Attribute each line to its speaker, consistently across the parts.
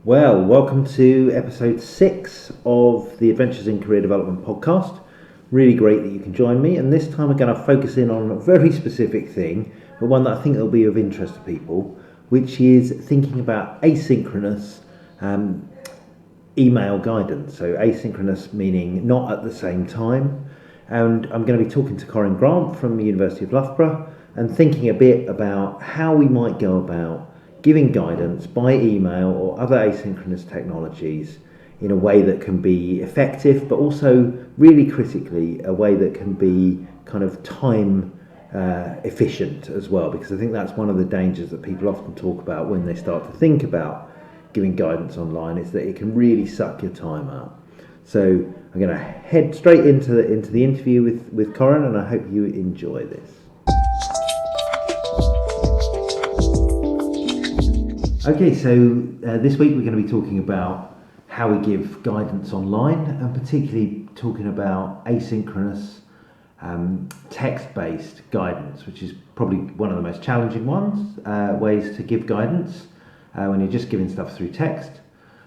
Speaker 1: Well, welcome to episode 6 of the Adventures in Career Development podcast. Really great that you can join me, and this time we're going to focus in on a very specific thing, but one that I think will be of interest to people, which is thinking about asynchronous email guidance. So asynchronous meaning not at the same time. And I'm going to be talking to Corinne Grant from the University of Loughborough and thinking a bit about how we might go about giving guidance by email or other asynchronous technologies in a way that can be effective, but also really critically a way that can be kind of time efficient as well, because I think that's one of the dangers that people often talk about when they start to think about giving guidance online, is that it can really suck your time out. So I'm going to head straight into the interview with Corinne, and I hope you enjoy this. Okay, so this week we're going to be talking about how we give guidance online, and particularly talking about asynchronous text-based guidance, which is probably one of the most challenging ways to give guidance when you're just giving stuff through text.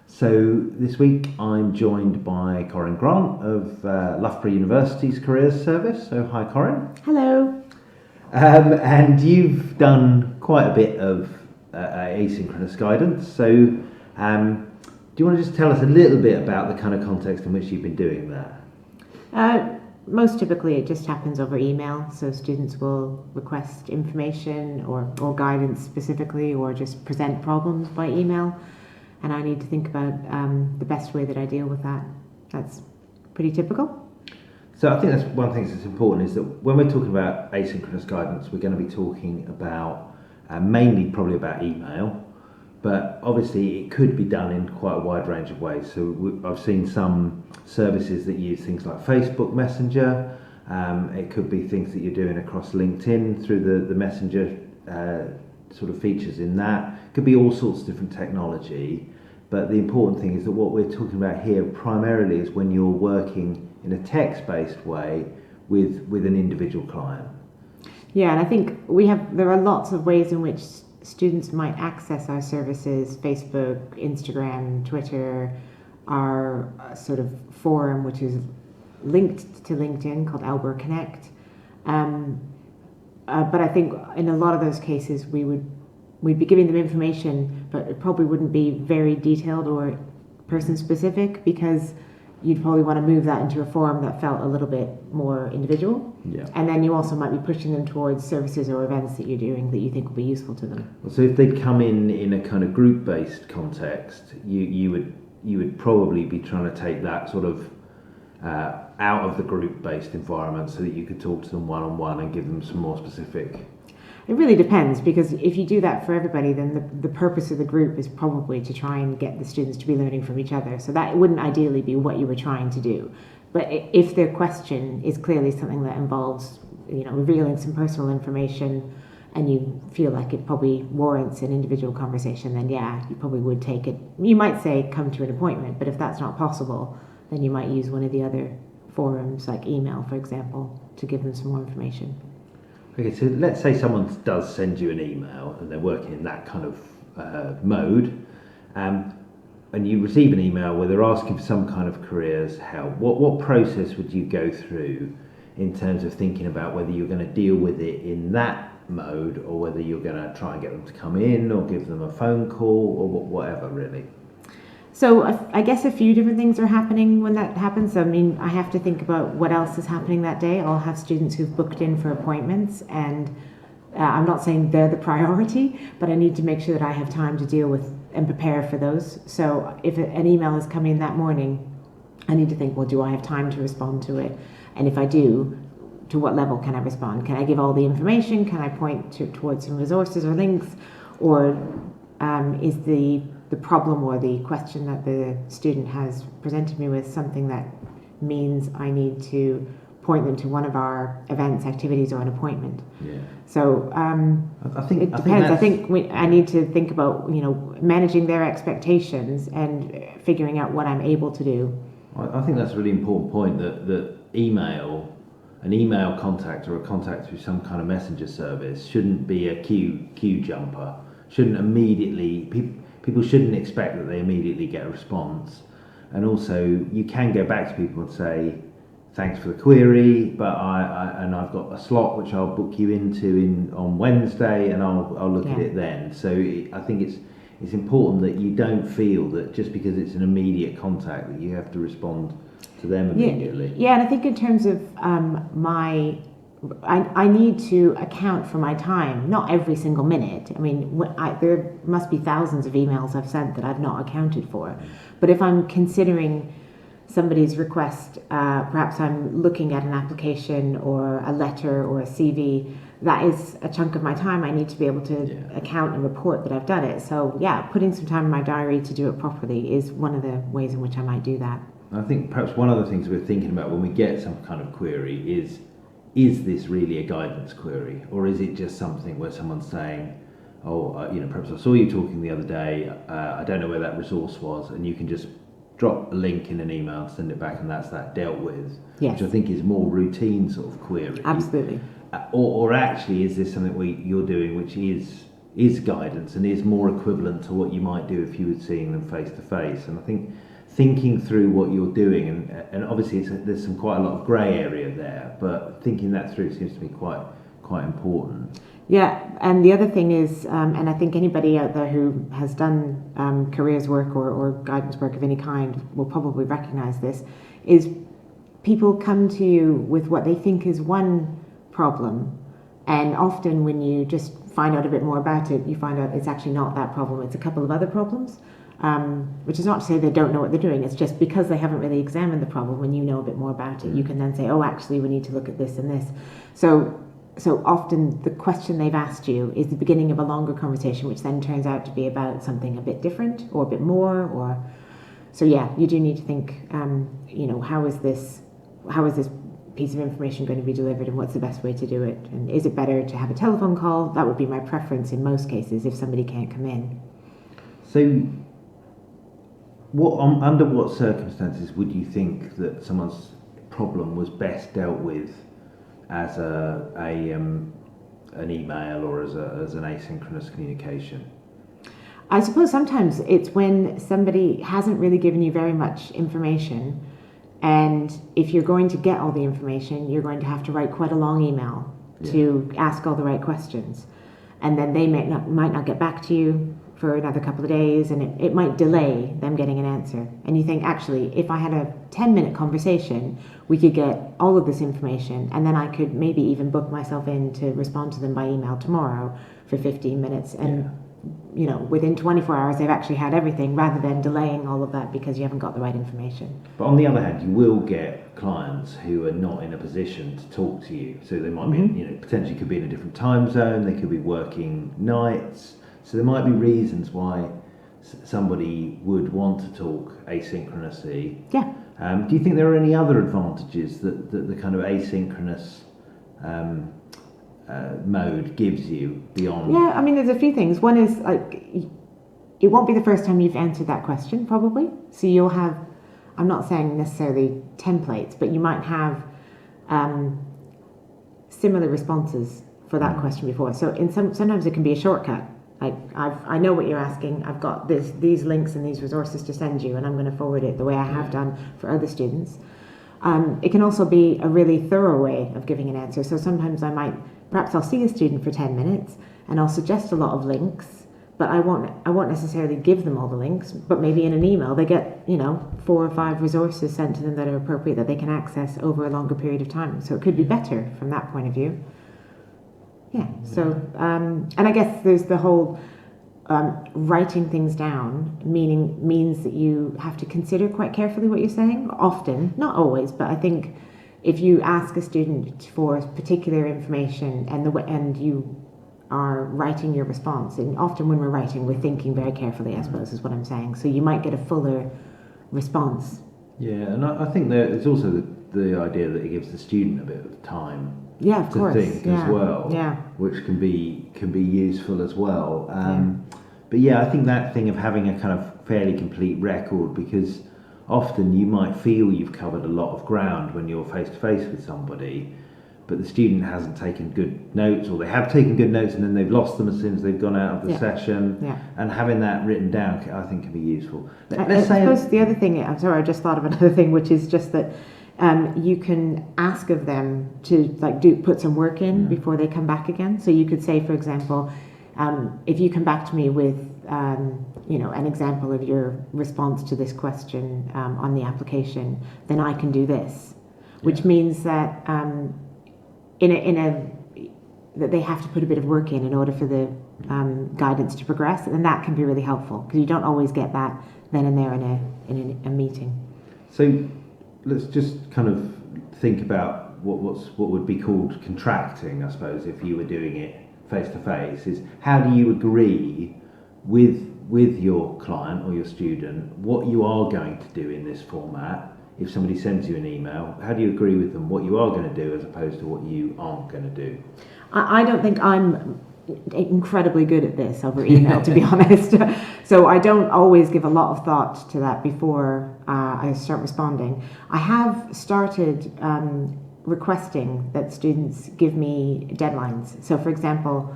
Speaker 1: So this week I'm joined by Corinne Grant of Loughborough University's Careers Service. So hi, Corinne.
Speaker 2: Hello.
Speaker 1: And you've done quite a bit of asynchronous guidance. So do you want to just tell us a little bit about the kind of context in which you've been doing that?
Speaker 2: Most typically it just happens over email, so students will request information or guidance specifically, or just present problems by email, and I need to think about the best way that I deal with that. That's pretty typical.
Speaker 1: So I think that's one thing that's important, is that when we're talking about asynchronous guidance, we're going to be talking about mainly probably about email, but obviously it could be done in quite a wide range of ways. So I've seen some services that use things like Facebook Messenger. It could be things that you're doing across LinkedIn through the Messenger sort of features in that. It could be all sorts of different technology, but the important thing is that what we're talking about here primarily is when you're working in a text-based way with an individual client.
Speaker 2: Yeah, and I think there are lots of ways in which students might access our services: Facebook, Instagram, Twitter, our sort of forum, which is linked to LinkedIn, called Albert Connect. But I think in a lot of those cases we'd be giving them information, but it probably wouldn't be very detailed or person specific, because you'd probably want to move that into a forum that felt a little bit more individual.
Speaker 1: Yeah. And
Speaker 2: then you also might be pushing them towards services or events that you're doing that you think will be useful to them.
Speaker 1: So if they come in a kind of group-based context, you would probably be trying to take that sort of out of the group-based environment, so that you could talk to them one-on-one and give them some more specific.
Speaker 2: It really depends, because if you do that for everybody, then the purpose of the group is probably to try and get the students to be learning from each other. So that wouldn't ideally be what you were trying to do. But if their question is clearly something that involves, revealing some personal information, and you feel like it probably warrants an individual conversation, then yeah, you probably would take it. You might say come to an appointment, but if that's not possible, then you might use one of the other forums, like email, for example, to give them some more information.
Speaker 1: Okay, so let's say someone does send you an email and they're working in that kind of mode, and you receive an email where they're asking for some kind of careers help. What process would you go through in terms of thinking about whether you're going to deal with it in that mode, or whether you're going to try and get them to come in, or give them a phone call, or whatever, really?
Speaker 2: So I guess a few different things are happening when that happens. I mean, I have to think about what else is happening that day. I'll have students who've booked in for appointments, and I'm not saying they're the priority, but I need to make sure that I have time to deal with and prepare for those. So if an email is coming that morning, I need to think, well, do I have time to respond to it? And if I do, to what level can I respond? Can I give all the information? Can I point towards some resources or links? Or is the problem or the question that the student has presented me with something that means I need to point them to one of our events, activities, or an appointment.
Speaker 1: Yeah.
Speaker 2: So
Speaker 1: I think
Speaker 2: it depends. I think I need to think about managing their expectations and figuring out what I'm able to do.
Speaker 1: I think that's a really important point, that an email contact or a contact through some kind of messenger service shouldn't be a queue jumper. Shouldn't immediately people shouldn't expect that they immediately get a response. And also, you can go back to people and say, thanks for the query, but I've got a slot which I'll book you into on Wednesday, and I'll look at it then. So I think it's important that you don't feel that just because it's an immediate contact that you have to respond to them immediately.
Speaker 2: Yeah, and I think in terms of I need to account for my time, not every single minute. I mean, there must be thousands of emails I've sent that I've not accounted for. But if I'm considering somebody's request, perhaps I'm looking at an application or a letter or a CV, that is a chunk of my time. I need to be able to account and report that I've done it. So yeah, putting some time in my diary to do it properly is one of the ways in which I might do that.
Speaker 1: I think perhaps one of the things we're thinking about when we get some kind of query is this really a guidance query, or is it just something where someone's saying, perhaps I saw you talking the other day, I don't know where that resource was, and you can just drop a link in an email and send it back, and that's that dealt with, which I think is more routine sort of query.
Speaker 2: Absolutely.
Speaker 1: Or actually, is this something you're doing which is guidance and is more equivalent to what you might do if you were seeing them face to face? And I think thinking through what you're doing, and obviously there's quite a lot of grey area there, but thinking that through seems to be quite important.
Speaker 2: Yeah, and the other thing is, and I think anybody out there who has done careers work or guidance work of any kind will probably recognise this, is people come to you with what they think is one problem, and often when you just find out a bit more about it, you find out it's actually not that problem, it's a couple of other problems. Which is not to say they don't know what they're doing, it's just because they haven't really examined the problem. When you know a bit more about it, you can then say, oh, actually we need to look at this and this. So often the question they've asked you is the beginning of a longer conversation, which then turns out to be about something a bit different or a bit more. So yeah, you do need to think, how is this piece of information going to be delivered, and what's the best way to do it? And is it better to have a telephone call? That would be my preference in most cases if somebody can't come in.
Speaker 1: So under what circumstances would you think that someone's problem was best dealt with as an email or as an asynchronous communication?
Speaker 2: I suppose sometimes it's when somebody hasn't really given you very much information, and if you're going to get all the information, you're going to have to write quite a long email to ask all the right questions, and then they might not get back to you for another couple of days, and it might delay them getting an answer. And you think, actually, if I had a 10-minute conversation, we could get all of this information, and then I could maybe even book myself in to respond to them by email tomorrow for 15 minutes. And, within 24 hours, they've actually had everything, rather than delaying all of that because you haven't got the right information.
Speaker 1: But on the other hand, you will get clients who are not in a position to talk to you. So they might be, potentially could be in a different time zone, they could be working nights. So there might be reasons why somebody would want to talk asynchronously.
Speaker 2: Yeah.
Speaker 1: Do you think there are any other advantages that the kind of asynchronous mode gives you beyond?
Speaker 2: Yeah, I mean, there's a few things. One is, it won't be the first time you've answered that question, probably. So you'll have, I'm not saying necessarily templates, but you might have similar responses for that question before. So sometimes it can be a shortcut. I know what you're asking. I've got these links and these resources to send you, and I'm going to forward it the way I have done for other students. It can also be a really thorough way of giving an answer. So sometimes perhaps I'll see a student for 10 minutes and I'll suggest a lot of links, but I won't necessarily give them all the links, but maybe in an email they get 4 or 5 resources sent to them that are appropriate that they can access over a longer period of time. So it could be better from that point of view. Yeah, so, and I guess there's the whole writing things down means that you have to consider quite carefully what you're saying. Often, not always, but I think if you ask a student for particular information and you are writing your response, and often when we're writing, we're thinking very carefully, I suppose, is what I'm saying. So you might get a fuller response.
Speaker 1: Yeah, and I think there's also the idea that it gives the student a bit of time
Speaker 2: Yeah, of
Speaker 1: to
Speaker 2: course.
Speaker 1: think as well,
Speaker 2: Yeah.
Speaker 1: which can be useful as well. But yeah, I think that thing of having a kind of fairly complete record, because often you might feel you've covered a lot of ground when you're face to face with somebody, but the student hasn't taken good notes, or they have taken good notes and then they've lost them as soon as they've gone out of the session.
Speaker 2: Yeah.
Speaker 1: And having that written down, I think, can be useful.
Speaker 2: I suppose the other thing, I'm sorry, I just thought of another thing, which is just that you can ask of them to put some work in before they come back again. So you could say, for example, if you come back to me with an example of your response to this question on the application, then I can do this, which means that that they have to put a bit of work in order for the guidance to progress, and that can be really helpful, because you don't always get that then and there in a meeting.
Speaker 1: So let's just kind of think about what would be called contracting, I suppose, if you were doing it face to face. Is how do you agree with your client or your student what you are going to do in this format? If somebody sends you an email, how do you agree with them what you are going to do as opposed to what you aren't going to do?
Speaker 2: I don't think I'm incredibly good at this over email, to be honest. So I don't always give a lot of thought to that before I start responding. I have started requesting that students give me deadlines. So, for example,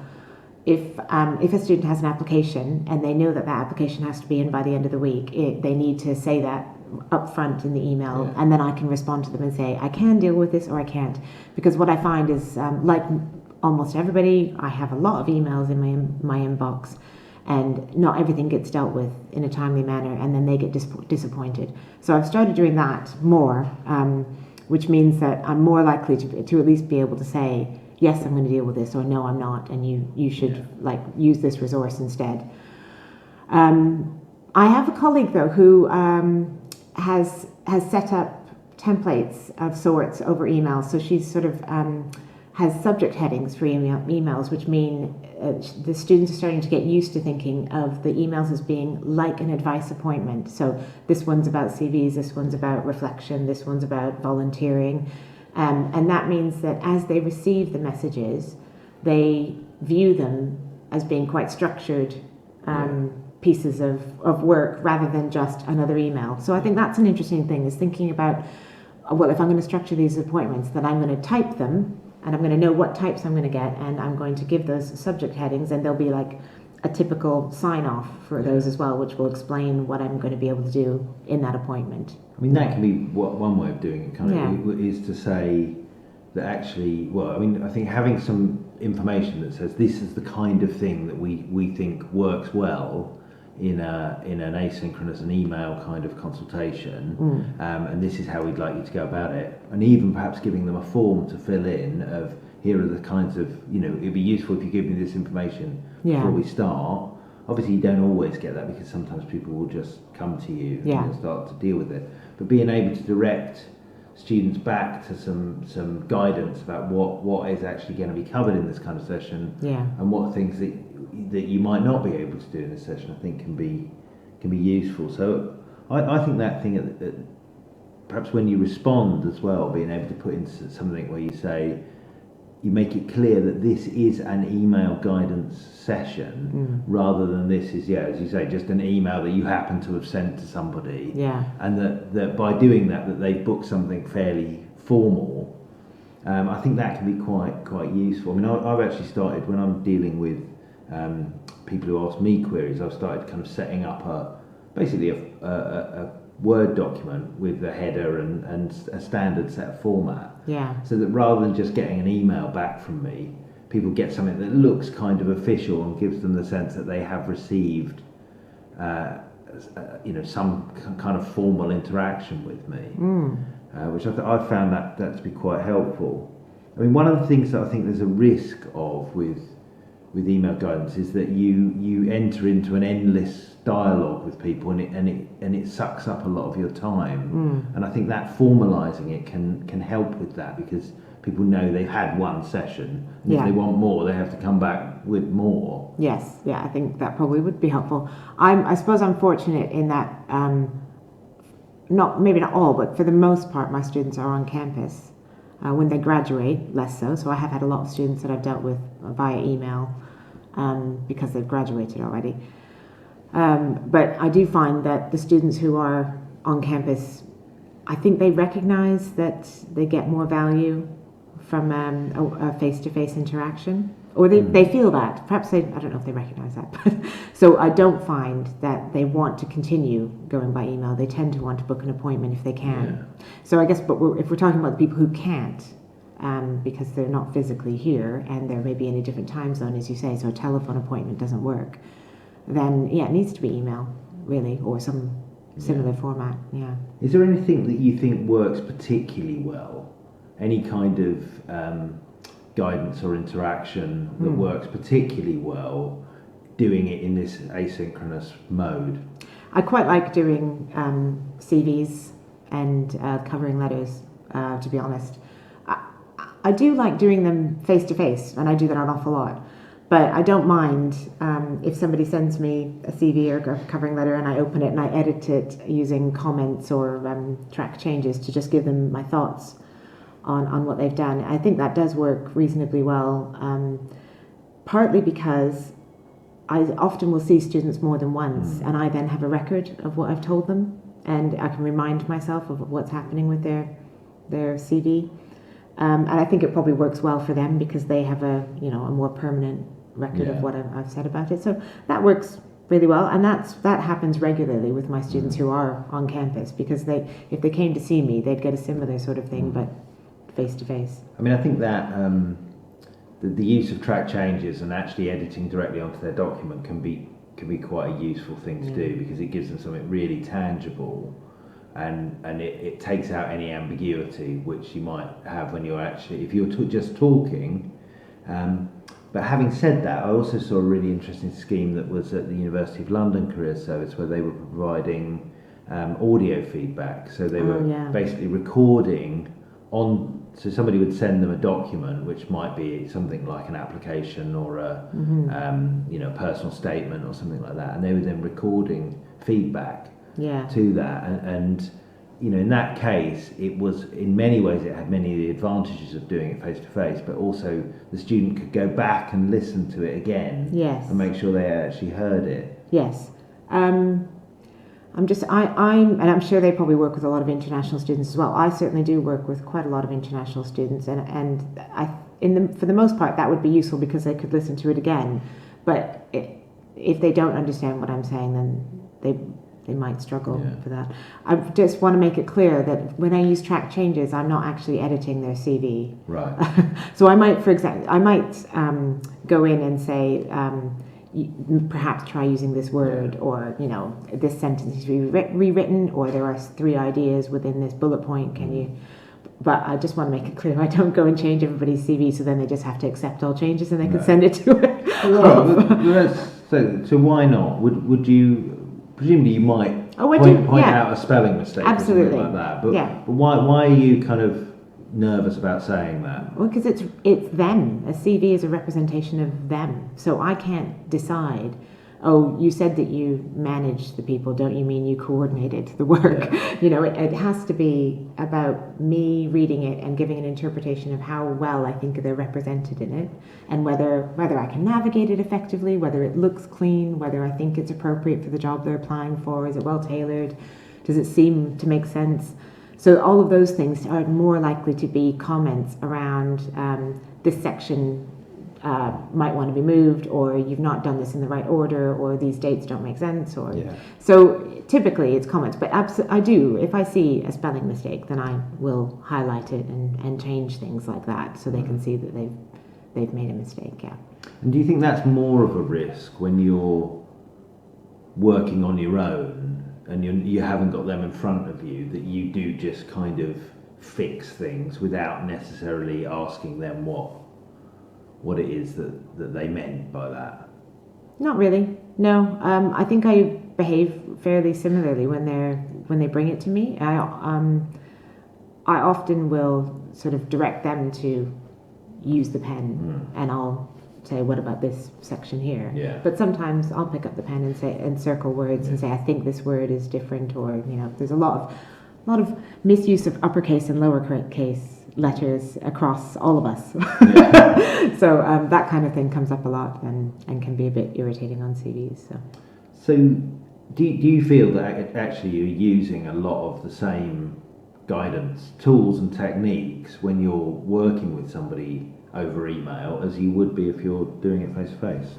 Speaker 2: if a student has an application and they know that application has to be in by the end of the week, they need to say that up front in the email, and then I can respond to them and say, I can deal with this or I can't. Because what I find is, like almost everybody, I have a lot of emails in my inbox, and not everything gets dealt with in a timely manner, and then they get disappointed. So I've started doing that more, which means that I'm more likely to at least be able to say, yes, I'm going to deal with this, or no, I'm not, and you should use this resource instead. I have a colleague though who has set up templates of sorts over emails. So she's sort of has subject headings for emails, which mean the students are starting to get used to thinking of the emails as being like an advice appointment. So this one's about CVs, this one's about reflection, this one's about volunteering. And that means that as they receive the messages, they view them as being quite structured pieces of work rather than just another email. So I think that's an interesting thing, is thinking about, well, if I'm going to structure these appointments, then I'm going to type them, and I'm going to know what types I'm going to get, and I'm going to give those subject headings, and there'll be like a typical sign-off for those as well, which will explain what I'm going to be able to do in that appointment.
Speaker 1: I mean, that can be one way of doing it, is to say that actually, well, I mean, I think having some information that says this is the kind of thing that we think works well in an asynchronous and email kind of consultation, and this is how we'd like you to go about it, and even perhaps giving them a form to fill in of, here are the kinds of, it'd be useful if you give me this information before we start. Obviously you don't always get that, because sometimes people will just come to you and start to deal with it, but being able to direct students back to some guidance about what is actually going to be covered in this kind of session, and what things that you might not be able to do in this session, I think can be useful. So I think that thing that perhaps when you respond as well, being able to put in something where you say, you make it clear that this is an email guidance session, rather than this is, as you say, just an email that you happen to have sent to somebody, and that by doing that they've booked something fairly formal. I think that can be quite useful. I mean, I've actually started, when I'm dealing with people who ask me queries, I've started kind of setting up basically a Word document with a header and a standard set of format. So that rather than just getting an email back from me, people get something that looks kind of official and gives them the sense that they have received some kind of formal interaction with me, which I found that to be quite helpful. I mean, one of the things that I think there's a risk of with email guidance is that you enter into an endless dialogue with people, and it sucks up a lot of your time. And I think that formalising it can help with that, because people know they've had one session, and if
Speaker 2: Yeah.
Speaker 1: they want more, they have to come back with more.
Speaker 2: Yes, yeah, I think that probably would be helpful. I suppose I'm fortunate in that, maybe not all, but for the most part, my students are on campus. When they graduate, less so. So I have had a lot of students that I've dealt with via email because they've graduated already. But I do find that the students who are on campus, I think they recognize that they get more value from a face-to-face interaction, or they feel that. Perhaps I don't know if they recognize that. But so I don't find that they want to continue going by email. They tend to want to book an appointment if they can.
Speaker 1: Yeah.
Speaker 2: So I guess, but if we're talking about the people who can't, because they're not physically here and they're maybe in a different time zone, as you say, so a telephone appointment doesn't work, then yeah, it needs to be email, really, or some similar format. Yeah.
Speaker 1: Is there anything that you think works particularly well? Any kind of guidance or interaction that works particularly well doing it in this asynchronous mode?
Speaker 2: I quite like doing CVs and covering letters, to be honest. I do like doing them face to face, and I do that an awful lot. But I don't mind if somebody sends me a CV or a covering letter and I open it and I edit it using comments or track changes to just give them my thoughts on what they've done. I think that does work reasonably well, partly because I often will see students more than once and I then have a record of what I've told them and I can remind myself of what's happening with their CV. And I think it probably works well for them because they have a more permanent record of what I've said about it. So that works really well, and that happens regularly with my students who are on campus because if they came to see me, they'd get a similar sort of thing, but face to face.
Speaker 1: I mean, I think that the use of track changes and actually editing directly onto their document can be quite a useful thing to do because it gives them something really tangible. And it takes out any ambiguity which you might have when you're actually, if you're just talking. But having said that, I also saw a really interesting scheme that was at the University of London Career Service where they were providing audio feedback. So they were basically recording so somebody would send them a document which might be something like an application or a personal statement or something like that, and they were then recording feedback to that, and in that case it was, in many ways it had many of the advantages of doing it face to face, but also the student could go back and listen to it again and make sure they actually heard it. I'm sure they probably work with a lot of international students as well. I certainly do work with quite a lot of international students, and for the most part that would be useful because they could listen to it again, but if they don't understand what I'm saying, then they might struggle for that. I just want to make it clear that when I use track changes, I'm not actually editing their CV. Right.
Speaker 2: So I might, for example, go in and say, perhaps try using this word, or this sentence needs to be rewritten, or there are 3 ideas within this bullet point. Can you? But I just want to make it clear I don't go and change everybody's CV, so then they just have to accept all changes and they can send it to it.
Speaker 1: So why not? Would you? Presumably you might point out a spelling mistake or something like that. But why are you kind of nervous about saying that?
Speaker 2: Well, because it's them. A CV is a representation of them. So I can't decide, you said that you managed the people, don't you mean you coordinated the work? It has to be about me reading it and giving an interpretation of how well I think they're represented in it, and whether I can navigate it effectively, whether it looks clean, whether I think it's appropriate for the job they're applying for, is it well tailored, does it seem to make sense? So all of those things are more likely to be comments around this section might want to be moved, or you've not done this in the right order, or these dates don't make sense, so typically it's comments. But I do, if I see a spelling mistake, then I will highlight it and change things like that so they can see that they've made a mistake.
Speaker 1: And do you think that's more of a risk when you're working on your own and you haven't got them in front of you, that you do just kind of fix things without necessarily asking them what it is that they meant by that?
Speaker 2: Not really. No. I think I behave fairly similarly when they bring it to me. I often will sort of direct them to use the pen, and I'll say, what about this section here?
Speaker 1: Yeah.
Speaker 2: But sometimes I'll pick up the pen and say, and circle words and say, I think this word is different, or there's a lot of misuse of uppercase and lowercase letters across all of us.
Speaker 1: Yeah.
Speaker 2: So that kind of thing comes up a lot and can be a bit irritating on CVs.
Speaker 1: So do you feel that actually you're using a lot of the same guidance, tools and techniques when you're working with somebody over email as you would be if you're doing it face to face?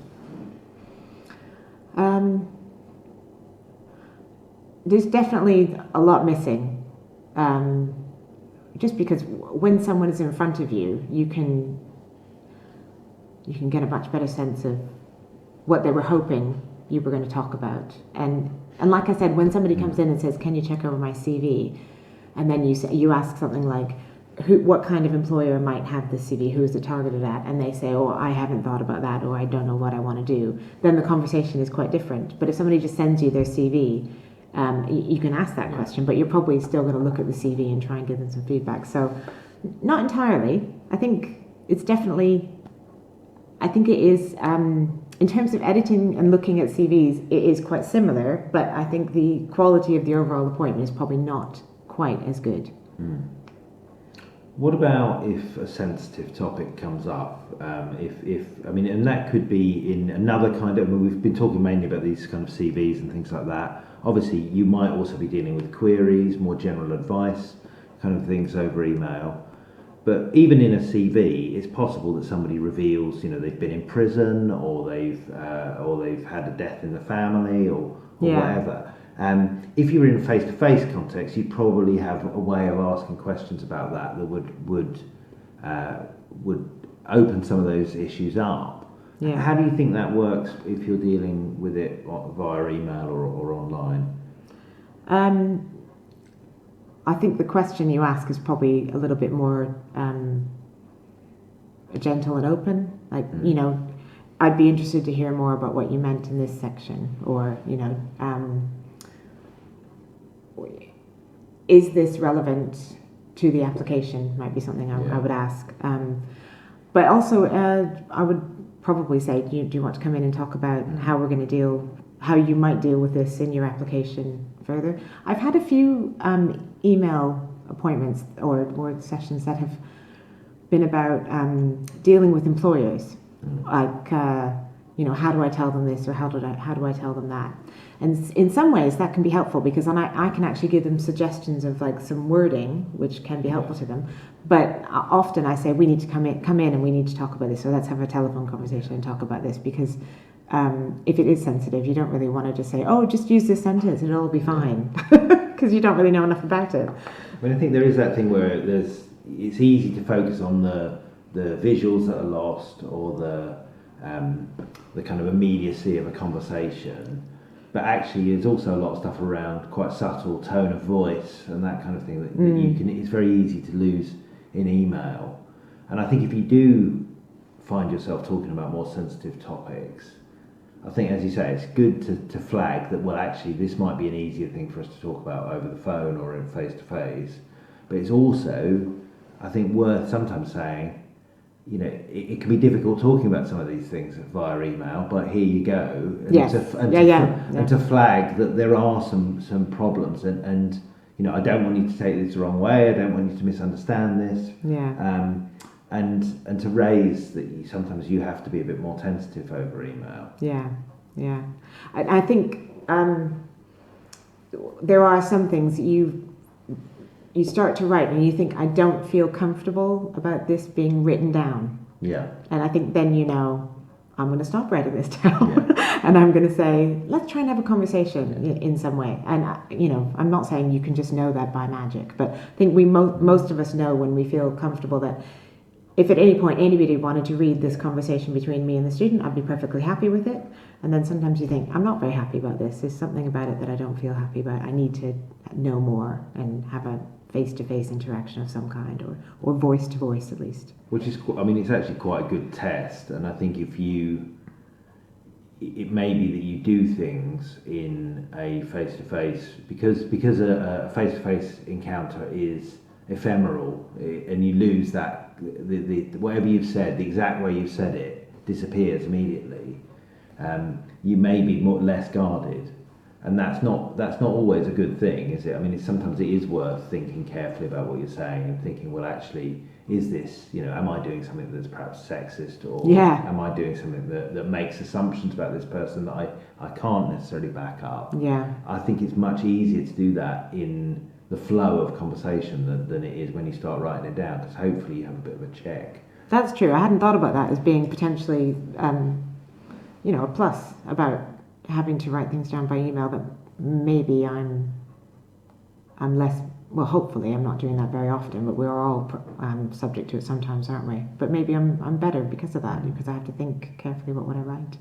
Speaker 2: There's definitely a lot missing. Just because when someone is in front of you, you can get a much better sense of what they were hoping you were going to talk about. And like I said, when somebody comes in and says, "Can you check over my CV?" and then you ask something like, what kind of employer might have this CV? Who is it targeted at? And they say, "Oh, I haven't thought about that," or "I don't know what I want to do." Then the conversation is quite different. But if somebody just sends you their CV, you can ask that question, but you're probably still going to look at the CV and try and give them some feedback. So, not entirely. I think it is, in terms of editing and looking at CVs, it is quite similar, but I think the quality of the overall appointment is probably not quite as good.
Speaker 1: What about if a sensitive topic comes up? And that could be in another kind of, we've been talking mainly about these kind of CVs and things like that. Obviously, you might also be dealing with queries, more general advice, kind of things over email. But even in a CV, it's possible that somebody reveals, they've been in prison, or they've had a death in the family, or whatever. If you were in a face-to-face context, you'd probably have a way of asking questions about that would open some of those issues up.
Speaker 2: Yeah.
Speaker 1: How do you think that works if you're dealing with it via email or online?
Speaker 2: I think the question you ask is probably a little bit more gentle and open. Like, I'd be interested to hear more about what you meant in this section, or, is this relevant to the application? Might be something I would ask. But also, I would probably say, do you want to come in and talk about how you might deal with this in your application further? I've had a few email appointments or sessions that have been about dealing with employers, like how do I tell them this, or how do I tell them that? And in some ways that can be helpful, because then I can actually give them suggestions of like some wording which can be helpful to them. But often I say, we need to come in and we need to talk about this, so let's have a telephone conversation and talk about this, because if it is sensitive, you don't really want to just say, "Oh, just use this sentence and it'll be fine," because you don't really know enough about it.
Speaker 1: I think there is that thing where it's easy to focus on the visuals that are lost, or the kind of immediacy of a conversation, but actually there's also a lot of stuff around quite subtle tone of voice and that kind of thing that it's very easy to lose in email. And I think if you do find yourself talking about more sensitive topics, I think, as you say, it's good to flag that, well, actually, this might be an easier thing for us to talk about over the phone or in face-to-face. But it's also, I think, worth sometimes saying, it can be difficult talking about some of these things via email, but here you go. And to flag that there are some problems, and I don't want you to take this the wrong way, I don't want you to misunderstand this.
Speaker 2: Yeah.
Speaker 1: And to raise that sometimes you have to be a bit more tentative over email.
Speaker 2: Yeah. I think there are some things you start to write and you think, I don't feel comfortable about this being written down.
Speaker 1: Yeah.
Speaker 2: And I think then I'm going to stop writing this down, and I'm going to say, let's try and have a conversation in some way. And I'm not saying you can just know that by magic, but I think most of us know when we feel comfortable that if at any point anybody wanted to read this conversation between me and the student, I'd be perfectly happy with it. And then sometimes you think, I'm not very happy about this. There's something about it that I don't feel happy about. I need to know more and have a face-to-face interaction of some kind, or voice-to-voice at least.
Speaker 1: Which is, it's actually quite a good test. And I think it may be that you do things in a face-to-face, because a face-to-face encounter is ephemeral, and you lose that, the whatever you've said, the exact way you've said it disappears immediately. You may be less guarded, and that's not always a good thing, is it? I mean, sometimes it is worth thinking carefully about what you're saying and thinking, well, actually, is this, am I doing something that's perhaps sexist, or am I doing something that makes assumptions about this person that I can't necessarily back up?
Speaker 2: Yeah.
Speaker 1: I think it's much easier to do that in the flow of conversation than it is when you start writing it down, because hopefully you have a bit of a check.
Speaker 2: That's true. I hadn't thought about that as being potentially, a plus about having to write things down by email, that maybe I'm less, well, hopefully I'm not doing that very often, but we're all subject to it sometimes, aren't we? But maybe I'm better because of that, because I have to think carefully about what I write.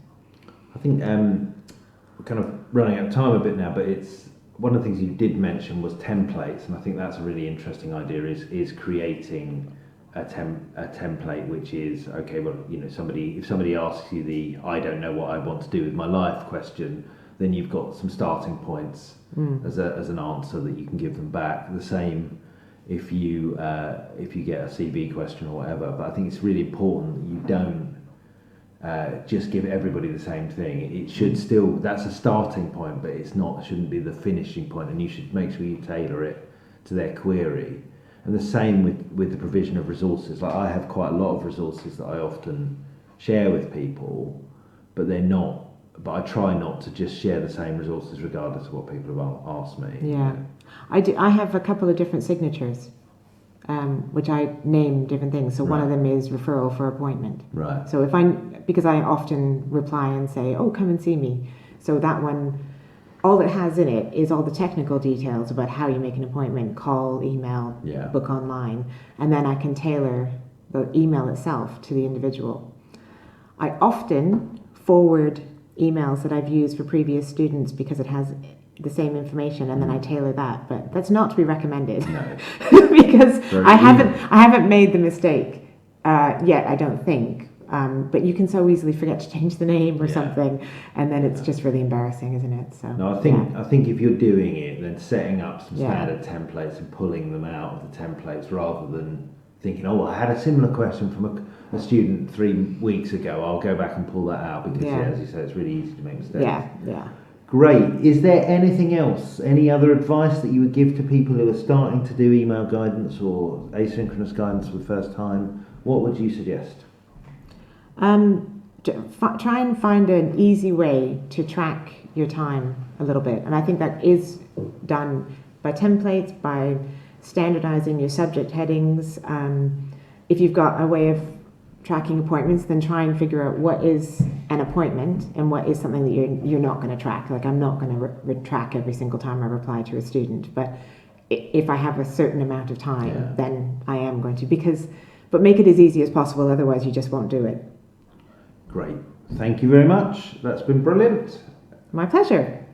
Speaker 1: I think we're kind of running out of time a bit now, but it's one of the things you did mention was templates, and I think that's a really interesting idea, is creating a template which is, okay, well, if somebody asks you the "I don't know what I want to do with my life" question, then you've got some starting points as an answer that you can give them back. The same if you get a CB question or whatever. But I think it's really important that you don't just give everybody the same thing. It should still, that's a starting point, but shouldn't be the finishing point, and you should make sure you tailor it to their query. And the same with the provision of resources. Like, I have quite a lot of resources that I often share with people, but I try not to just share the same resources regardless of what people have asked me.
Speaker 2: Yeah. I have a couple of different signatures, which I name different things. So one of them is referral for appointment.
Speaker 1: Right.
Speaker 2: So because I often reply and say, "Oh, come and see me." So that one, all it has in it is all the technical details about how you make an appointment: call, email, book online, and then I can tailor the email itself to the individual. I often forward emails that I've used for previous students because it has the same information, and then I tailor that. But that's not to be recommended. No. Because I haven't made the mistake yet, I don't think. But you can so easily forget to change the name or something, and then it's just really embarrassing, isn't it? So
Speaker 1: no, I think if you're doing it, then setting up some standard templates and pulling them out of the templates, rather than thinking, "Oh, I had a similar question from a student 3 weeks ago. I'll go back and pull that out," because as you say, it's really easy to make mistakes.
Speaker 2: Yeah.
Speaker 1: Great. Is there anything else? Any other advice that you would give to people who are starting to do email guidance or asynchronous guidance for the first time? What would you suggest?
Speaker 2: Try and find an easy way to track your time a little bit, and I think that is done by templates, by standardizing your subject headings. If you've got a way of tracking appointments, then try and figure out what is an appointment and what is something that you're not going to track. Like, I'm not going to track every single time I reply to a student, but if I have a certain amount of time, then I am going to, but make it as easy as possible, otherwise you just won't do it.
Speaker 1: Great. Thank you very much. That's been brilliant.
Speaker 2: My pleasure.